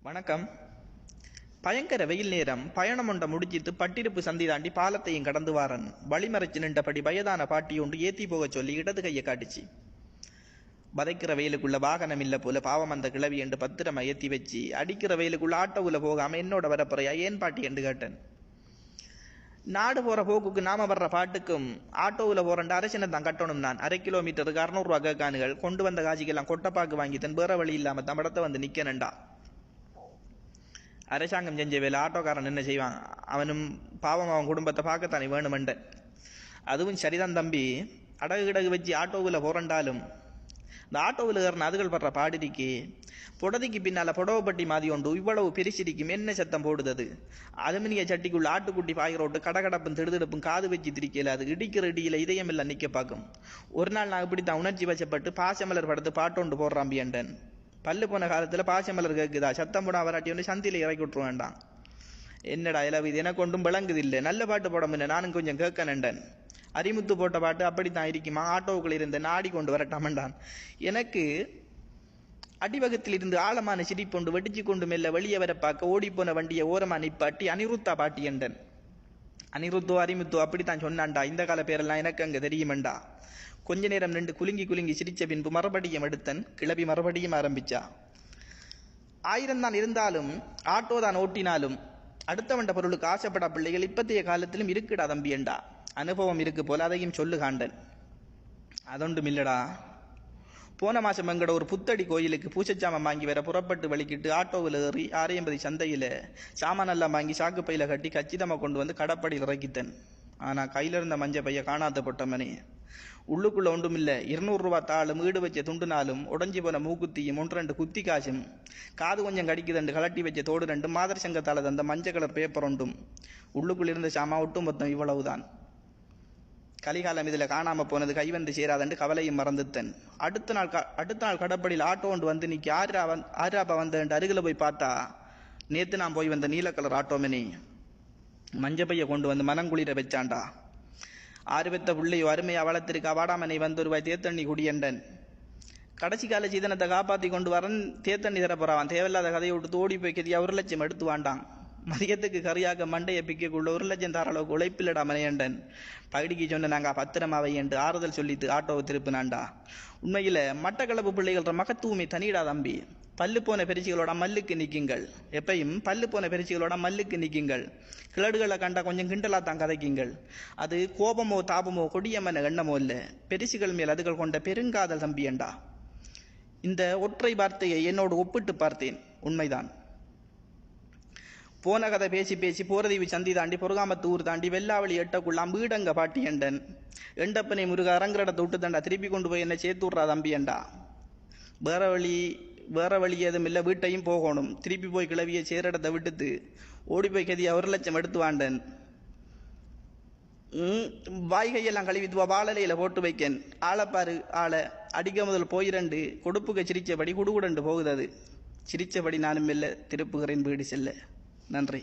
வணக்கம். பயங்கர வெயில் நேரம். பயணம் ஒன்றை முடிச்சிட்டு பட்டிருப்பு சந்தி தாண்டி பாலத்தையும் கடந்து வாரன். வழிமறைச்சு நின்றபடி வயதான பாட்டி ஒன்று ஏத்தி போக சொல்லி இடது கையை காட்டுச்சு. வதைக்கிற வெயிலுக்குள்ள வாகனம் இல்ல போல பாவம் அந்த கிளவி என்று பத்திரமா ஏத்தி வச்சு அடிக்கிற வெயிலுக்குள்ள ஆட்டோவுல போகாம என்னோட வரப்பறையா ஏன் பாட்டி என்று கேட்டேன். நாடு போற போக்குக்கு நாம வர்ற பாட்டுக்கும் ஆட்டோவில் போறேன் அரசினை தான் கட்டணும். நான் 1/2 கிலோமீட்டருக்கு 600 ரூபா கேட்கானுகள். கொண்டு வந்த காசிக்கெல்லாம் கொட்டைப்பாக்கு வாங்கி தன் வேற வழி இல்லாம தம்படத்தை வந்து நிக்கணுண்டா. அரசாங்கம் செஞ்ச வேலை ஆட்டோக்காரன் என்ன செய்வான்? அவனும் பாவம் அவன் குடும்பத்தை பார்க்கத்தானே வேணுமெண்ட. அதுவும் சரிதான் தம்பி. அடகு கிடகு வச்சு ஆட்டோவில் போறண்டாலும் இந்த ஆட்டோவில் ஏறின அதுகள் படுற பாடிக்கு புடதிக்கு பின்னால புடவைப்பட்டி மாதிரி உண்டு. இவ்வளவு பெருசிடிக்கும் என்ன சத்தம் போடுது? அலுமினிய சட்டிக்குள்ள ஆட்டுக்குட்டி பாய்கிறோட்டு கடகடப்பும் திடுதிடுப்பும் காது வச்சு திரிக்கல. அது இடிக்கிற இடியில இதயம் எல்லாம் நிக்க பார்க்கும். ஒரு நாள் நான் இப்படித்தான் உணர்ச்சி வச்சப்பட்டு பாசமலர் படுத்து பாட்டோண்டு போடுறாம்பி என்றேன். பல்லு போன காலத்துல பாசமலர் கேட்குதா? சத்தம் போட வராட்டி வந்து சந்தியில இறக்கி விட்டுரு வேண்டாம். என்னடா இலவு இது எனக்கு ஒன்றும் விளங்குது இல்லை. நல்ல பாட்டு போட முன்ன நானும் கொஞ்சம் கேட்க நின்றேன். அரிமுத்து போட்ட பாட்டு அப்படித்தான் இருக்குமா? ஆட்டோவுக்குள்ள இருந்த நாடி கொண்டு வரட்டாமண்டான். எனக்கு அடிவகத்தில் இருந்து ஆழமான சிரிப்பொண்டு வெடிச்சு கொண்டு மெல்ல வெளியே வர பார்க்க ஓடிப்போன வண்டியை ஓரமா நிப்பாட்டி அனிருத்தா பாட்டி என்றன். அனிருத்தோ அரிமுத்தோ அப்படித்தான் சொன்னான்டா. இந்த கால பேரெல்லாம் எனக்கு அங்க தெரியுமெண்டா. கொஞ்ச நேரம் நின்று குலுங்கி குலுங்கி சிரிச்ச பின்பு மறுபடியும் எடுத்தன். கிளப்பி மறுபடியும் ஆரம்பிச்சா. 1000 தான் இருந்தாலும் ஆட்டோ தான் ஓட்டினாலும் அடுத்தவண்ட பொருளுக்கு ஆசைப்பட பிள்ளைகள் இப்பத்தைய காலத்திலும் இருக்குடா தம்பி என்றா. அனுபவம் இருக்கு போல அதையும் சொல்லு காண்டன். அதொன்றும் இல்லடா. போன மாசம் எங்கட ஒரு புத்தடி கோயிலுக்கு பூசச்சாமம் வாங்கி வர புறப்பட்டு வலிக்கிட்டு ஆட்டோவில் ஏறி 650 சந்தையில சாமானெல்லாம் வாங்கி சாக்கு பையில கட்டி கச்சிதமா கொண்டு வந்து கடப்படியில் இறக்கித்தன். ஆனா கையில இருந்த மஞ்ச பைய காணாத போட்டமனே. உள்ளுக்குள்ள ஒன்றும் இல்லை. 200 ரூபா தாளும் வீடு வச்ச துண்டுனாலும் உடஞ்சி போன மூக்குத்தியும் 1-2 குத்தி காசும் காது கொஞ்சம் கடிக்குதண்டு கலட்டி வச்ச தோடு 2 மாதர் சங்கத்தால தந்த மஞ்சள் கலர் பேப்பர் ஒன்றும். உள்ளுக்குள்ள இருந்த சாமா ஒட்டும் மொத்தம் இவ்வளவுதான். கலிகாலம் இதுல காணாம போனது கை வந்து சேராதண்டு கவலையும் மறந்துத்தன். அடுத்த நாள் கடப்படியில் ஆட்டோ ஒன்று வந்து நிக்கி ஆறாப்பா வந்த அருகில போய் பார்த்தா நேத்து நான் போய் வந்த நீல கலர் ஆட்டோமனி மஞ்ச பைய கொண்டு வந்து மனங்குளிர வச்சாண்டா. 6 பெத்த பிள்ளையோ அருமையா வளர்த்திருக்கா. வாடாமனை வந்து ஒரு ரூபாய் தேத்தண்ணி குடியண்டன். கடைசி கால சீதனத்தை காப்பாத்தி கொண்டு வரன் தேத்தண்ணி தரப்போறான். தேவையில்லாத கதையை விட்டு ஓடி போய் கதியா 1 லட்சம் எடுத்து வாண்டான். மதியத்துக்கு கறியாக மண்டையை பிக்கக்குள்ள 1 லட்சம் தர அளவுக்கு உழைப்பில்லடா மனையண்டன். பகடிக்கு சொன்ன நாங்க பத்திரமாவை என்று ஆறுதல் சொல்லிட்டு ஆட்டோவை திருப்பினாண்டா. உண்மையில மட்டக்களப்பு பிள்ளைகள மகத்துவமே தனிடா தம்பி. பல்லு போன பெருச்சிகளோட மல்லுக்கு நிற்குங்கள். எப்பையும் பல்லு போன பெருச்சிகளோட மல்லுக்கு நிற்குங்கள். கிளடுகளை கண்டா கொஞ்சம் கிண்டலா தான் கதைக்குங்கள். அது கோபமோ தாபமோ கொடியம்மன எண்ணமோ இல்லை. பெருசிகள் மேல் அதுகள் கொண்ட பெருங்காதல் தம்பியண்டா. இந்த ஒற்றை வார்த்தையை என்னோடு ஒப்பிட்டு பார்த்தேன். உண்மைதான். போன கதை பேசி பேசி போரதீவு சந்தி தாண்டி பொருகாமத்து ஊர் தாண்டி வெள்ளாவளி எட்டக்குள்ளாம் வீடங்க பாட்டி என்றன். எண்டப்பனை முருக அரங்கடத்தை விட்டு தண்டா திருப்பி கொண்டு போய் என்ன சேர்த்து விட்றா தம்பி என்றா. வேற வழி ஏதும் இல்லை. வீட்டையும் போகணும். திருப்பி போய் கிளவிய சேரிடத்தை விட்டுட்டு ஓடி போய் கதியா 1 லட்சம் எடுத்து வாண்டன். வாய்கையெல்லாம் கழுவித்துவா வாழலையில போட்டு வைக்கன். ஆளப்பாரு ஆளை அடிக்க முதல் போயிரண்டு கொடுப்புக்கு சிரிச்சபடி குடுகுடண்டு போகுது. அது சிரிச்சபடி நானும் மெல்ல திருப்புகிறேன் வீடு செல்ல. நன்றி.